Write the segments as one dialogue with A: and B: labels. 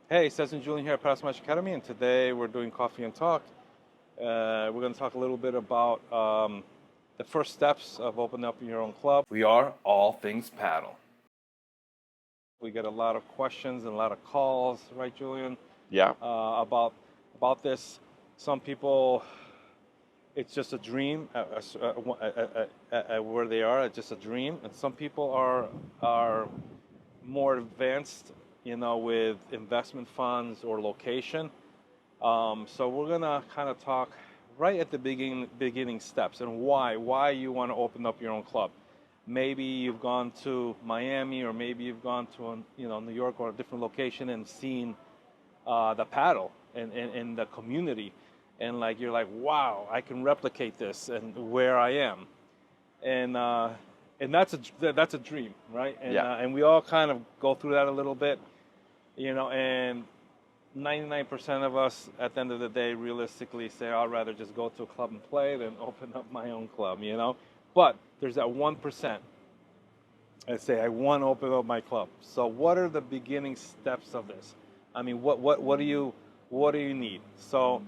A: Hey, Cesc and Julian here at Padel Academy, and today we're doing Coffee and Talk. We're going to talk a little bit about the first steps of opening up your own club. We are all things paddle. We get a lot of questions and a lot of calls, right, Julian?
B: Yeah.
A: About this. Some people, it's just a dream where they are. It's just a dream, and some people are more advanced, with investment funds or location. So we're gonna kind of talk right at the beginning steps and why you want to open up your own club. Maybe you've gone to Miami, or maybe you've gone to New York or a different location and seen the paddle and the community, and like you're like, wow, I can replicate this and where I am, and that's a dream, right? And we all kind of go through that a little bit, and 99% of us at the end of the day realistically say, I'd rather just go to a club and play than open up my own club. But there's that 1% that say, I want to open up my club. So what are the beginning steps of this? I mean, what do you need? So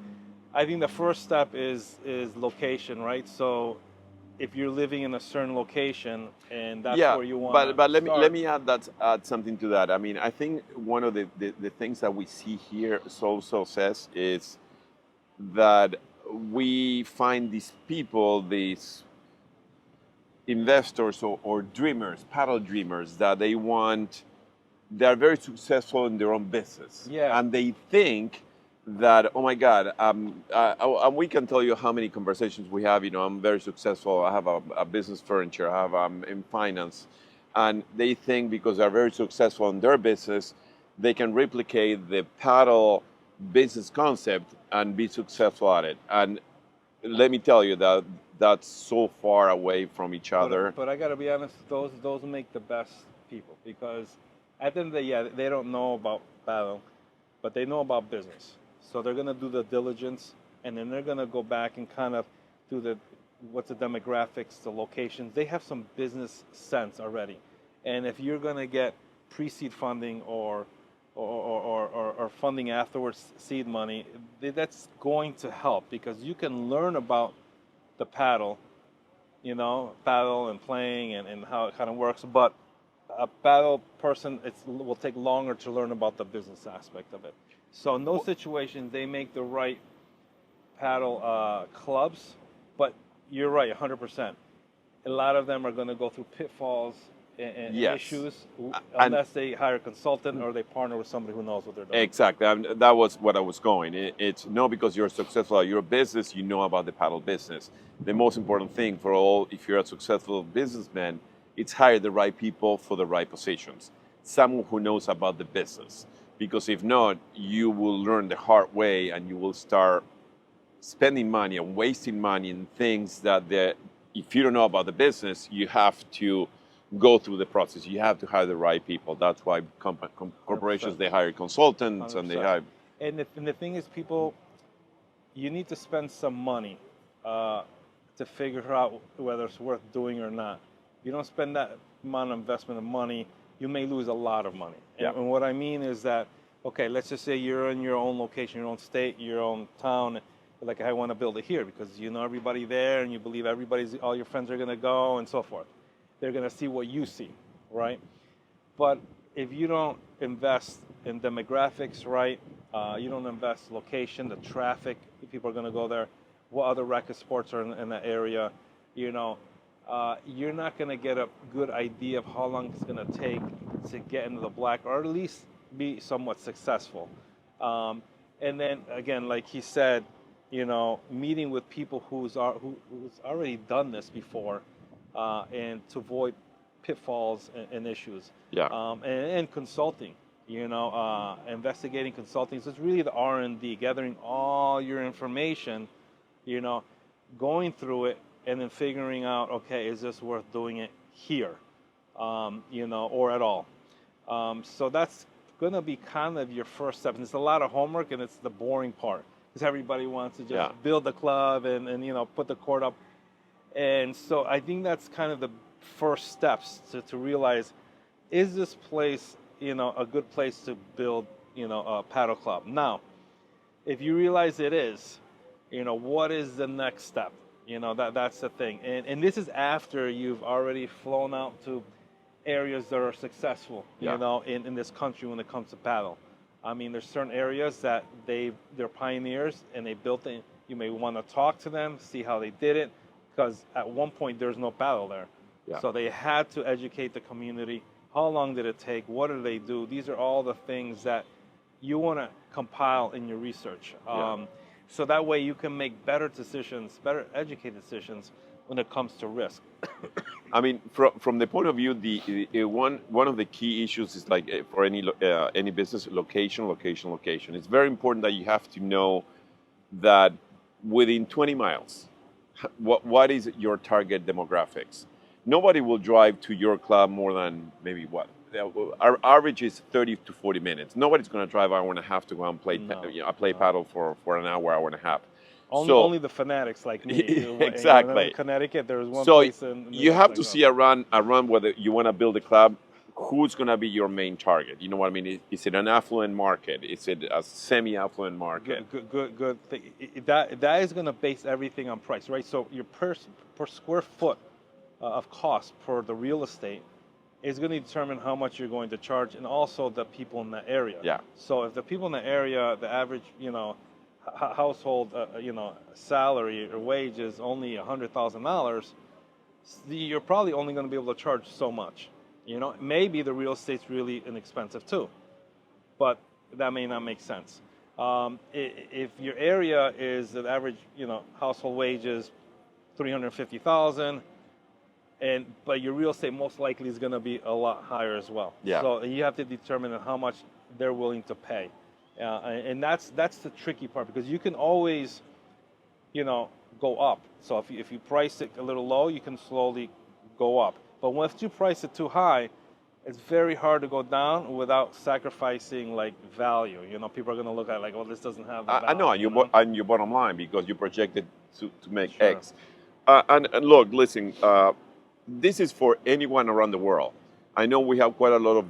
A: I think the first step is location, right? So if you're living in a certain location and that's where you want to
B: but let
A: start.
B: me add something to that. I mean, I think one of the things that we see here also says is that we find these people, these investors or dreamers, paddle dreamers, that they're very successful in their own business.
A: Yeah.
B: And they think that, oh my God, and we can tell you how many conversations we have. I'm very successful. I have a business furniture. I have in finance, and they think because they're very successful in their business, they can replicate the paddle business concept and be successful at it. And let me tell you that that's so far away from each other.
A: But I got to be honest, those make the best people, because at the end of the day, yeah, they don't know about paddle, but they know about business. So they're going to do the diligence, and then they're going to go back and kind of do what's the demographics, the locations. They have some business sense already. And if you're going to get pre-seed funding or funding afterwards, seed money, that's going to help, because you can learn about the paddle, paddle and playing and how it kind of works. But a paddle person, it will take longer to learn about the business aspect of it. So in those situations, they make the right paddle clubs. But you're right, 100%. A lot of them are going to go through pitfalls and issues unless they hire a consultant or they partner with somebody who knows what they're doing.
B: Exactly. That was what I was going. It's not because you're successful at your business, you know about the paddle business. The most important thing for all, if you're a successful businessman, it's hire the right people for the right positions. Someone who knows about the business. Because if not, you will learn the hard way and you will start spending money and wasting money in things that if you don't know about the business, you have to go through the process. You have to hire the right people. That's why corporations,
A: 100%.
B: they hire consultants
A: 100%.
B: and they hire.
A: And the thing is, people, you need to spend some money to figure out whether it's worth doing or not. If you don't spend that amount of investment of money, you may lose a lot of money. And what I mean is that, okay, let's just say you're in your own location, your own state, your own town. Like, I want to build it here because you know everybody there and you believe all your friends are going to go and so forth. They're going to see what you see, right? But if you don't invest in demographics, right? You don't invest location, the traffic, people are going to go there, what other racket sports are in that area, you're not going to get a good idea of how long it's going to take to get into the black, or at least be somewhat successful. And then again, like he said, meeting with people who's already done this before, and to avoid pitfalls and issues. And consulting, investigating consulting. So it's really the R&D, gathering all your information, going through it, and then figuring out, okay, is this worth doing it here, or at all? So that's going to be kind of your first step. And it's a lot of homework, and it's the boring part, because everybody wants to just build the club and put the court up. And so I think that's kind of the first steps to realize, is this place, a good place to build, Padel Club. Now, if you realize it is, what is the next step? That's the thing. And this is after you've already flown out to areas that are successful,
B: Yeah.
A: in this country when it comes to paddle. I mean, there's certain areas that they're pioneers and they built it. You may want to talk to them, see how they did it, because at one point there's no paddle there.
B: Yeah.
A: So they had to educate the community. How long did it take? What did they do? These are all the things that you want to compile in your research. So that way you can make better decisions, better educated decisions when it comes to risk.
B: I mean, from the point of view, the one of the key issues is like for any business, location. It's very important that you have to know that within 20 miles, what is your target demographics? Nobody will drive to your club more than maybe what? Our average is 30 to 40 minutes. Nobody's going to drive an hour and a half to go and play paddle for an hour and a half.
A: Only the fanatics like me.
B: Exactly.
A: In Connecticut, there was one
B: So
A: place in
B: you have to see around whether you want to build a club, who's going to be your main target. You know what I mean? Is it an affluent market? Is it a semi-affluent market?
A: Good thing. That is going to base everything on price, right? So your per square foot of cost for the real estate is going to determine how much you're going to charge, and also the people in the area.
B: Yeah.
A: So if the people in the area, the average, household, salary or wage is only $100,000, you're probably only going to be able to charge so much. Maybe the real estate's really inexpensive too, but that may not make sense. If your area is the average, household wage is $350,000, but your real estate most likely is going to be a lot higher as well.
B: Yeah.
A: So you have to determine how much they're willing to pay, and that's the tricky part, because you can always, go up. So if you price it a little low, you can slowly go up. But once you price it too high, it's very hard to go down without sacrificing like value. People are going to look at it like, well, this doesn't have the value.
B: I know, and your bottom line, because you projected to make
A: Sure.
B: X. And look, listen, this is for anyone around the world. I know we have quite a lot of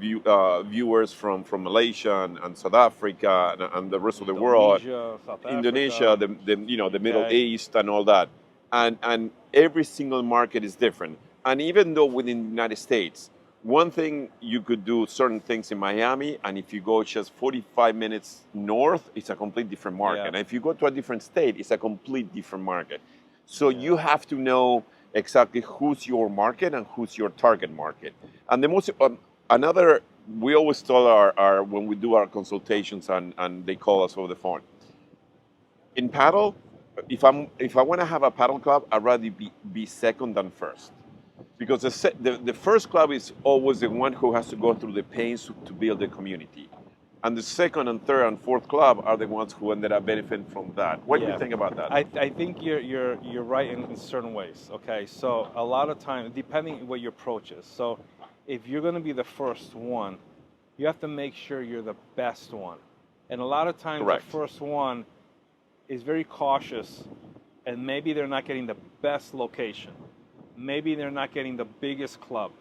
B: viewers from Malaysia and South Africa and the rest of the world,
A: South
B: Indonesia,
A: Africa,
B: the Middle
A: UK.
B: East and all that, and every single market is different. And even though within the United States, one thing you could do certain things in Miami, and if you go just 45 minutes north, it's a complete different market.
A: Yeah.
B: And if you go to a different state, it's a complete different market. So you have to know exactly who's your market and who's your target market. And the most we always tell our when we do our consultations and they call us over the phone. In paddle, if I want to have a paddle club, I'd rather be second than first, because the first club is always the one who has to go through the pains to build the community. And the second and third and fourth club are the ones who ended up benefiting from that. What do you think about that?
A: I think you're right in certain ways. Okay, so a lot of times, depending what your approach is. So if you're going to be the first one, you have to make sure you're the best one. And a lot of times,
B: Correct.
A: the first one is very cautious, and maybe they're not getting the best location. Maybe they're not getting the biggest club.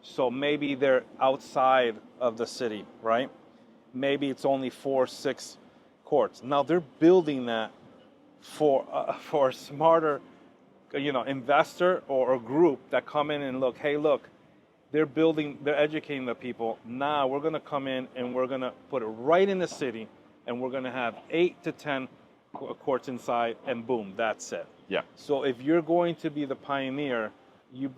A: So maybe they're outside of the city, right? Maybe it's only 4-6 courts. Now they're building that for a smarter, investor or a group that come in and look. Hey, look, they're educating the people. Now we're going to come in and we're going to put it right in the city, and we're going to have 8 to 10 courts inside, and boom, that's it.
B: Yeah.
A: So if you're going to be the pioneer, you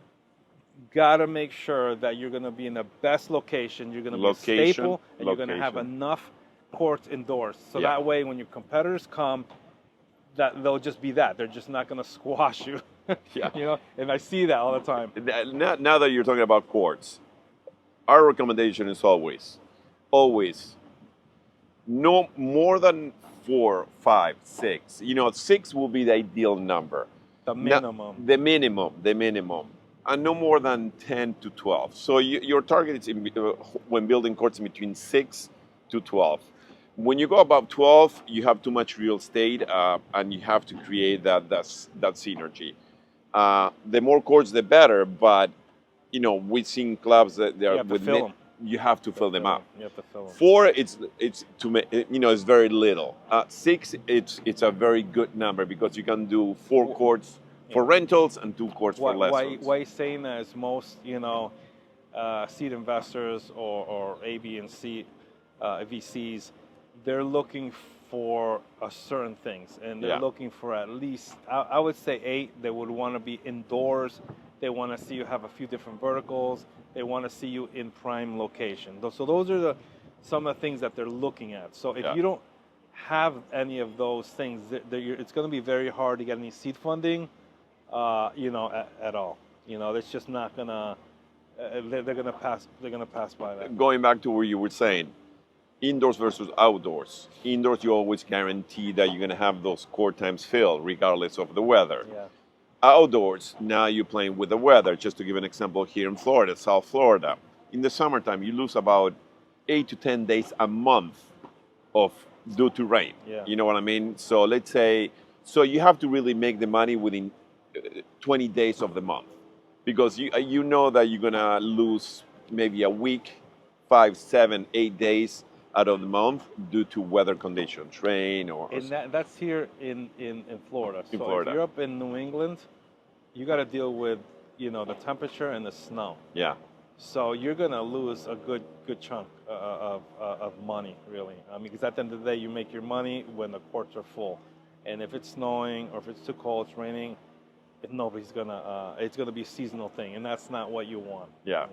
A: got to make sure that you're going to be in the best location. You're going to be a staple, and you're going to have enough courts indoors. So that way, when your competitors come, that they'll just be that. They're just not going to squash you.
B: Yeah.
A: And I see that all the time.
B: Now that you're talking about courts, our recommendation is always, no more than 4, 5, 6. 6 will be the ideal number.
A: The minimum.
B: The minimum. And no more than 10 to 12. So your target is when building courts in between 6 to 12. When you go above 12, you have too much real estate, and you have to create that synergy. The more courts, the better. But we've seen clubs that they are
A: You have to fill them.
B: you have to fill them up.
A: You have to fill them.
B: 4, it's to it's very little. 6, it's a very good number because you can do 4 courts for rentals and 2 courts for lessons.
A: Why saying that is most seed investors or A, B, and C VCs, they're looking for certain things, and they're looking for at least, I would say 8. They would want to be indoors. They want to see you have a few different verticals. They want to see you in prime location. So those are some of the things that they're looking at. So if you don't have any of those things, it's going to be very hard to get any seed funding, at all. It's just not gonna. They're gonna pass. They're gonna pass by that.
B: Going back to what you were saying, indoors versus outdoors. Indoors, you always guarantee that you're gonna have those court times filled, regardless of the weather.
A: Yeah.
B: Outdoors, now you're playing with the weather. Just to give an example, here in Florida, South Florida, in the summertime, you lose about 8 to 10 days a month due to rain.
A: Yeah.
B: You know what I mean? So let's say, you have to really make the money within 20 days of the month, because you know that you're gonna lose maybe a week, 5, 7, 8 days out of the month due to weather conditions, rain or.
A: And that's here in Florida.
B: In
A: so
B: Florida.
A: If you're up in New England, you got to deal with the temperature and the snow.
B: Yeah.
A: So you're gonna lose a good chunk of money, really. Because at the end of the day, you make your money when the courts are full, and if it's snowing or if it's too cold, it's raining, nobody's gonna. It's gonna be a seasonal thing, and that's not what you want.
B: Yeah.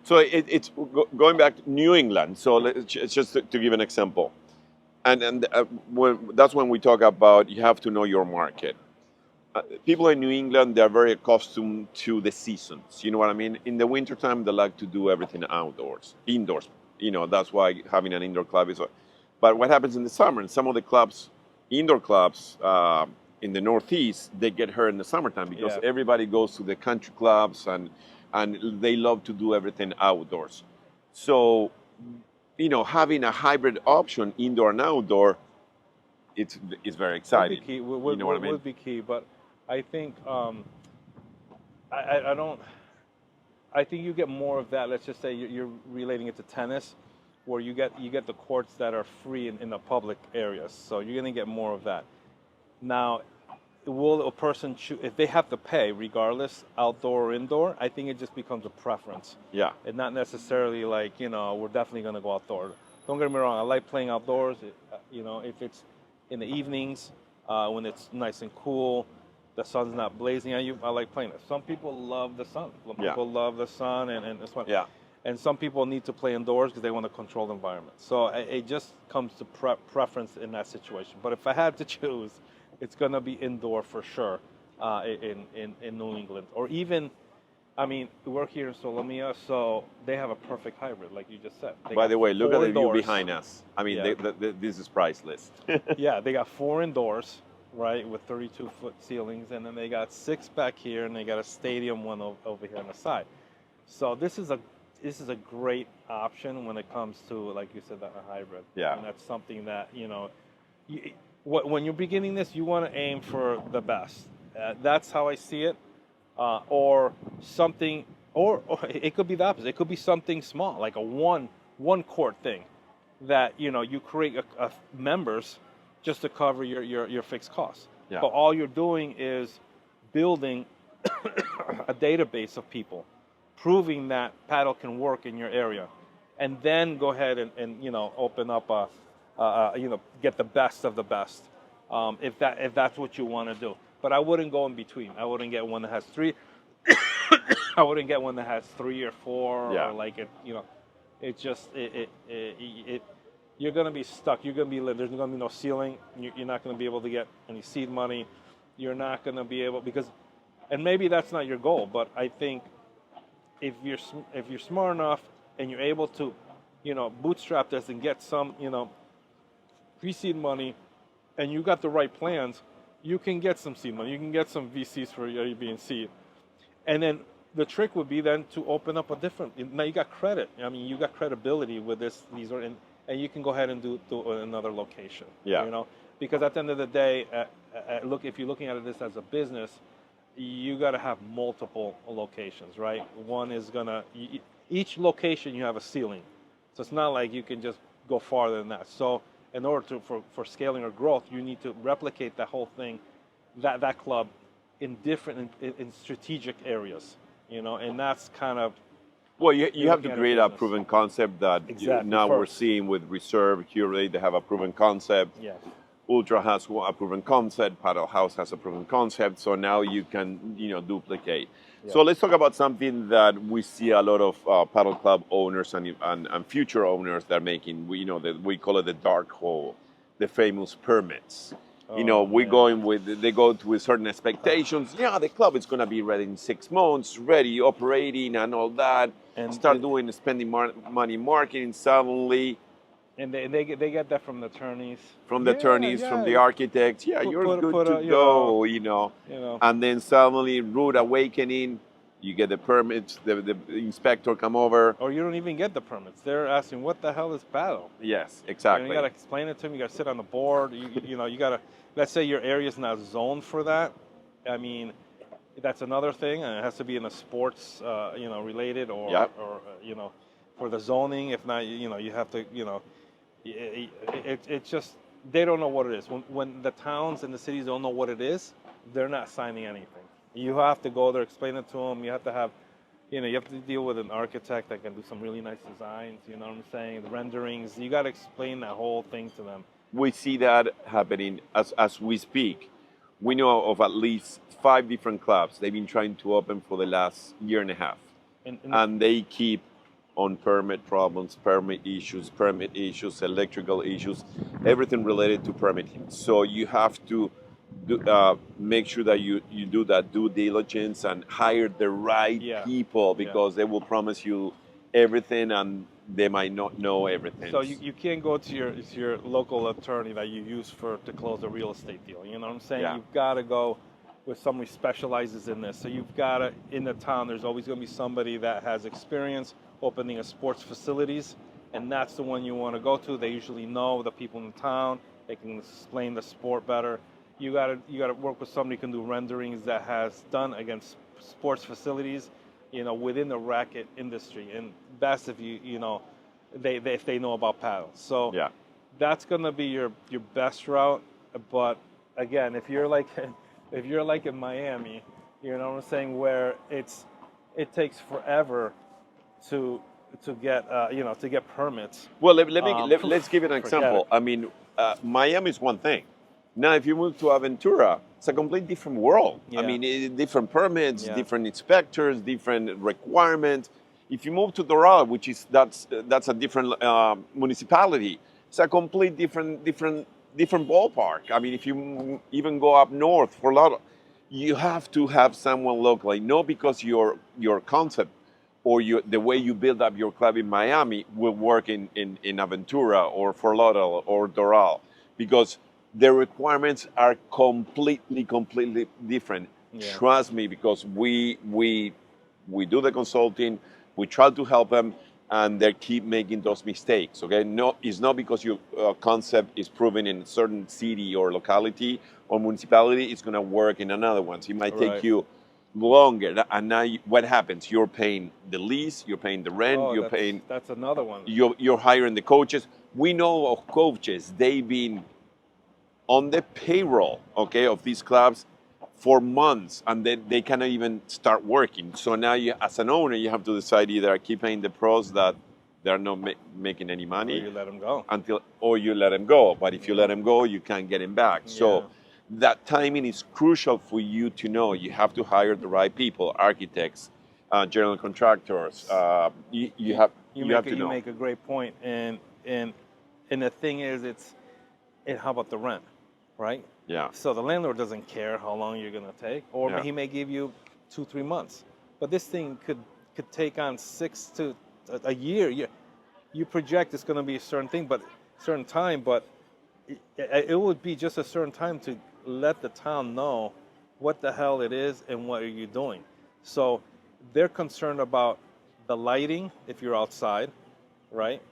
A: So
B: it's going back to New England. So it's just to give an example, and that's when we talk about you have to know your market. People in New England, they're very accustomed to the seasons. You know what I mean? In the wintertime, they like to do everything indoors. That's why having an indoor club is. But what happens in the summer? In some of the clubs, indoor clubs in the Northeast, they get hurt in the summertime because everybody goes to the country clubs and they love to do everything outdoors. So, having a hybrid option, indoor and outdoor, it's very exciting.
A: Would be key.
B: You know what I mean?
A: Would be key, but I think I don't. I think you get more of that. Let's just say you're relating it to tennis, where you get the courts that are free in the public areas. So you're going to get more of that. Now, will a person choose if they have to pay, regardless, outdoor or indoor? I think it just becomes a preference.
B: Yeah.
A: And not necessarily like we're definitely going to go outdoors. Don't get me wrong. I like playing outdoors. If it's in the evenings when it's nice and cool, the sun's not blazing at you, I like playing it. Some people love the sun. Some people love the sun and it's fun.
B: Yeah.
A: And some people need to play indoors because they want a controlled environment. So it just comes to preference in that situation. But if I had to choose, it's going to be indoor for sure in New England. Or even, we work here in Solomia, so they have a perfect hybrid, like you just said.
B: By the way, look at the view
A: indoors
B: behind us. This is priceless.
A: Yeah, they got 4 indoors, right, with 32-foot ceilings, and then they got 6 back here, and they got a stadium one over here on the side. So this is a great option when it comes to, like you said, a hybrid.
B: Yeah.
A: And that's something that when you're beginning this, you want to aim for the best. That's how I see it. Or something, or it could be the opposite. It could be something small, like a one court thing, that you create members just to cover your fixed costs.
B: Yeah.
A: But all you're doing is building a database of people, proving that paddle can work in your area, and then go ahead and open up get the best of the best, if that's what you want to do. But I wouldn't go in between. I wouldn't get one that has 3. I wouldn't get one that has 3 or 4 or like it. It's just you're gonna be stuck. You're gonna be there's gonna be no ceiling. You're not gonna be able to get any seed money. You're not gonna be able and maybe that's not your goal. But I think if you're smart enough and you're able to, bootstrap this and get some, pre-seed money, and you got the right plans, you can get some seed money. You can get some VCs for your A, B, and C. And then the trick would be then to open up a different. Now you got credit. You got credibility with this. And you can go ahead and do another location.
B: Yeah.
A: Because at the end of the day, if you're looking at this as a business, you got to have multiple locations, right? One is gonna. each location you have a ceiling. So it's not like you can just go farther than that. So in order for scaling or growth, you need to replicate that whole thing, that club, in different in strategic areas, and that's kind of
B: Well, you have to
A: looking at a
B: create a
A: business.
B: proven concept that
A: Exactly,
B: now we're
A: first.
B: seeing with Reserve, Curate, they have a proven concept.
A: Yeah.
B: Ultra has a proven concept. Paddle House has a proven concept. So now you can, duplicate.
A: Yeah.
B: So let's talk about something that we see a lot of paddle club owners and future owners that are making. We call it the dark hole, the famous permits. We
A: Man.
B: going with they go with certain expectations. Yeah, the club is going to be ready in 6 months, ready operating and all that.
A: And
B: Start spending money marketing suddenly.
A: And they get that from the attorneys.
B: From the attorneys, from the architects. Yeah, you're good to go, And then suddenly, rude awakening, you get the permits, the inspector come over.
A: Or you don't even get the permits. They're asking, what the hell is paddle?
B: Yes, exactly.
A: You got to explain it to them. You got to sit on the board. You got to, let's say your area is not zoned for that. I mean, that's another thing. And it has to be in a sports, related or for the zoning. If not, you have to, it's just, they don't know what it is. When the towns and the cities don't know what it is, they're not signing anything. You have to go there, explain it to them. You have to have, you have to deal with an architect that can do some really nice designs. You know what I'm saying? The renderings. You got to explain that whole thing to them.
B: We see that happening as we speak. We know of at least 5 different clubs they've been trying to open for the last year and a half, and they keep on permit problems, permit issues, electrical issues, everything related to permitting. So you have to make sure that you do that due diligence and hire the right people, because they will promise you everything and they might not know everything.
A: So you can't go to your local attorney that you use to close a real estate deal. You know what I'm saying?
B: Yeah.
A: You've got to go with somebody who specializes in this. So you've got to, in the town, there's always going to be somebody that has experience opening a sports facilities, and that's the one you want to go to. They usually know the people in the town. They can explain the sport better. You got to work with somebody who can do renderings that has done against sports facilities, within the racket industry, and best if if they know about paddles. So that's going to be your best route. But again, if you're like in Miami, you know what I'm saying, where it takes forever to get to get permits.
B: Well, let's give it an example. I mean, Miami is one thing. Now, if you move to Aventura, it's a completely different world.
A: Yeah.
B: I mean, different permits, different inspectors, different requirements. If you move to Doral, which is that's a different municipality, it's a complete different ballpark. I mean, if you even go up north for Lotto, you have to have someone locally, not because your concept or the way you build up your club in Miami will work in Aventura or Fort Lauderdale or Doral, because the requirements are completely different. Yeah. Trust me, because we do the consulting, we try to help them, and they keep making those mistakes. Okay, no, it's not because your concept is proven in a certain city or locality or municipality, it's going to work in another one. So it might take you longer. And now what happens? You're paying the lease, you're paying the rent,
A: that's another one.
B: You're hiring the coaches. We know of coaches, they've been on the payroll, of these clubs for months, and then they cannot even start working. So now, as an owner, you have to decide either keep paying the pros that they're not making any money,
A: or you let them go.
B: Or you let them go. But if you let them go, you can't get them back. So that timing is crucial for you to know. You have to hire the right people, architects, general contractors. You have to know.
A: You make a great point, and the thing is, how about the rent? Right?
B: Yeah.
A: So the landlord doesn't care how long you're going to take, or he may give you 2-3 months. But this thing could take on 6 to a year. You project it's going to be a certain time, but it would be just a certain time to let the town know what the hell it is and what are you doing. So they're concerned about the lighting if you're outside, right?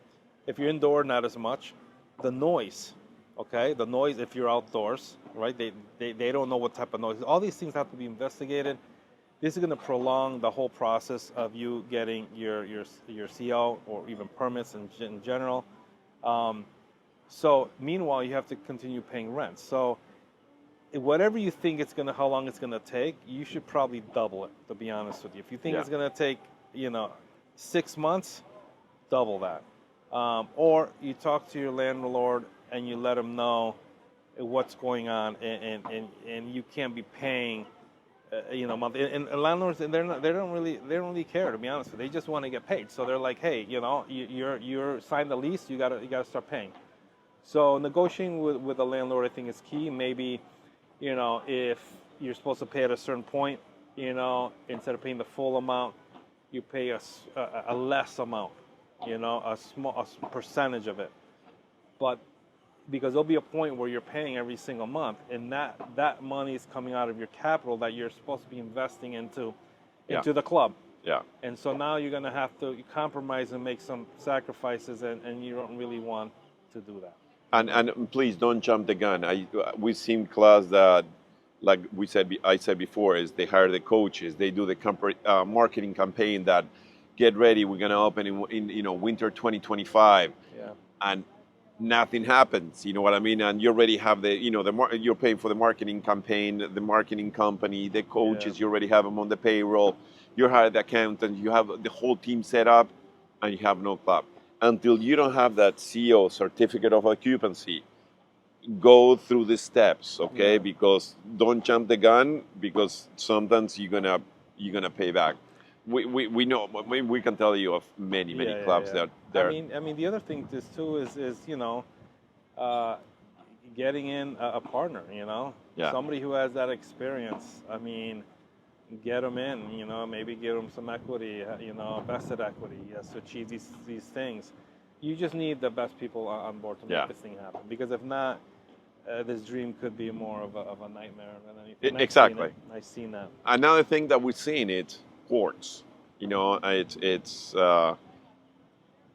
A: If you're indoor, not as much. The noise. Okay, the noise if you're outdoors, right? They don't know what type of noise. All these things have to be investigated. this is going to prolong the whole process of you getting your CO or even permits in general. Um, so meanwhile, you have to continue paying rent. So whatever you think it's gonna, how long it's gonna take, you should probably double it. To be honest with you, if you think
B: Yeah.
A: it's gonna take, 6 months, double that. Or you talk to your landlord and you let them know what's going on, and you can't be paying, monthly. And landlords, they don't really care, to be honest with you. They just want to get paid. So they're like, hey, you're signed the lease, you gotta start paying. So negotiating with a landlord, I think, is key. Maybe, if you're supposed to pay at a certain point, instead of paying the full amount, you pay a less amount, a percentage of it. But because there'll be a point where you're paying every single month, and that money is coming out of your capital that you're supposed to be investing into the club.
B: Yeah.
A: And so now you're going to have to compromise and make some sacrifices, and you don't really want to do that.
B: And please don't jump the gun. We've seen clubs that, like I said before, is they hire the coaches, they do the marketing campaign that get ready, we're gonna open in winter 2025,
A: Yeah.
B: and nothing happens. You know what I mean? And you already have you're paying for the marketing campaign, the marketing company, the coaches.
A: Yeah.
B: You already have them on the payroll. You hire the accountant. You have the whole team set up, and you have no club until you don't have that CO, certificate of occupancy. Go through the steps, okay?
A: Yeah.
B: Because don't jump the gun, because sometimes you're gonna pay back. We know. We can tell you of many
A: Yeah,
B: clubs
A: yeah.
B: that there.
A: I mean, the other thing too is uh, getting in a partner.
B: Yeah.
A: Somebody who has that experience. I mean, get them in. Maybe give them some equity. Vested equity, yes, to achieve these things. You just need the best people on board to make
B: Yeah.
A: this thing happen. Because if not, this dream could be more of a nightmare than anything. And
B: Exactly.
A: I've seen that.
B: Another thing that we've seen, it's courts. It's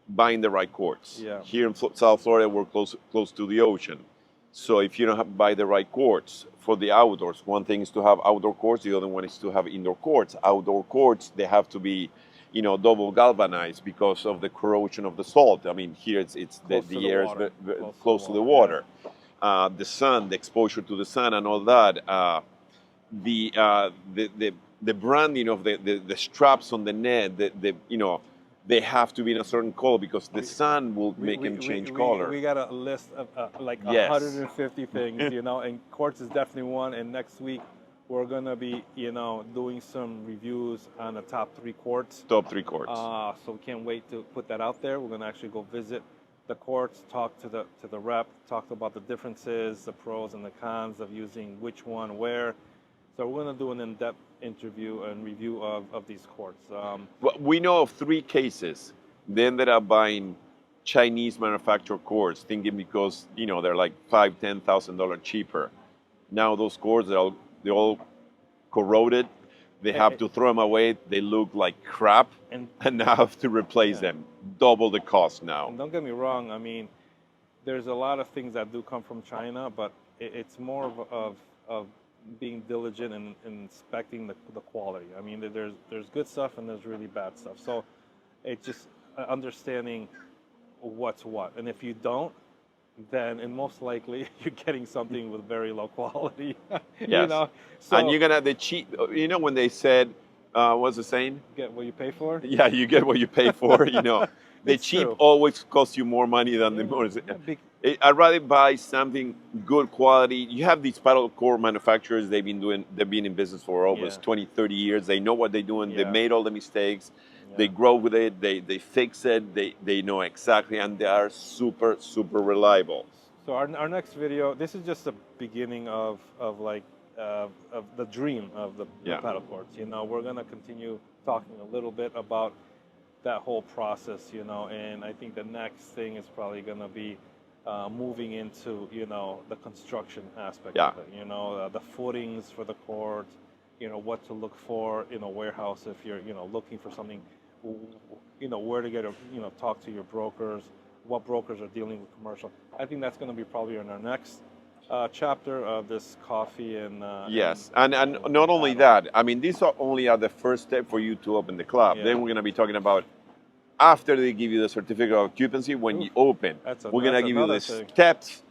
B: buying the right courts.
A: Yeah.
B: Here in South Florida, we're close to the ocean. So if you don't buy the right courts for the outdoors, one thing is to have outdoor courts, the other one is to have indoor courts. Outdoor courts, they have to be, double galvanized because of the corrosion of the salt. I mean, here it's the air is close to the water. The sun, the exposure to the sun, and all that. The branding of the straps on the net, they have to be in a certain color because the sun will make them change color.
A: We got a list of like
B: Yes.
A: 150 things, and courts is definitely one. And next week we're gonna be, doing some reviews on the top 3 courts.
B: Top 3 courts.
A: So we can't wait to put that out there. We're gonna actually go visit the courts, talk to the rep, talk about the differences, the pros and the cons of using which one where. So we're going to do an in-depth interview and review of these courts.
B: Well, we know of 3 cases. They ended up buying Chinese manufactured courts, thinking because they're like $5,000-$10,000 cheaper. Now those courts they're all corroded. They have to throw them away. They look like crap, and now have to replace them. Double the cost now.
A: And don't get me wrong. I mean, there's a lot of things that do come from China, but it's more of being diligent and inspecting the quality. I mean, there's good stuff and there's really bad stuff. So it's just understanding what's what. And if you don't, then and most likely you're getting something with very low quality.
B: Yes.
A: So
B: and you're gonna the cheap. When they said, what's the saying?
A: Get what you pay for.
B: Yeah, you get what you pay for. The
A: It's
B: cheap
A: true.
B: always costs you more money than the more. I'd rather buy something good quality. You have these paddle court manufacturers. They've been in business for almost 20, 30 years. They know what they're doing.
A: Yeah.
B: They made all the mistakes.
A: Yeah.
B: They grow with it. They fix it. They know exactly, and they are super, super reliable.
A: So our next video, this is just the beginning of the dream of the paddle courts. We're gonna continue talking a little bit about that whole process. And I think the next thing is probably gonna be moving into the construction aspect of it. The footings for the court, what to look for in a warehouse if you're looking for something, where to get talk to your brokers, what brokers are dealing with commercial. I think that's going to be probably in our next chapter of this coffee and
B: Yes, and not only that, I mean, these are only the first step for you to open the club.
A: Yeah.
B: Then we're going to be talking about after they give you the certificate of occupancy when you open. We're going to give you the steps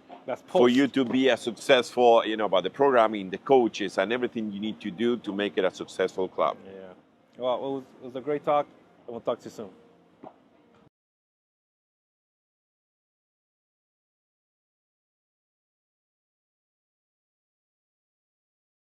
B: for you to be a successful, you know, about the programming, the coaches, and everything you need to do to make it a successful club.
A: Yeah. Well, it was a great talk, and we'll talk to you soon.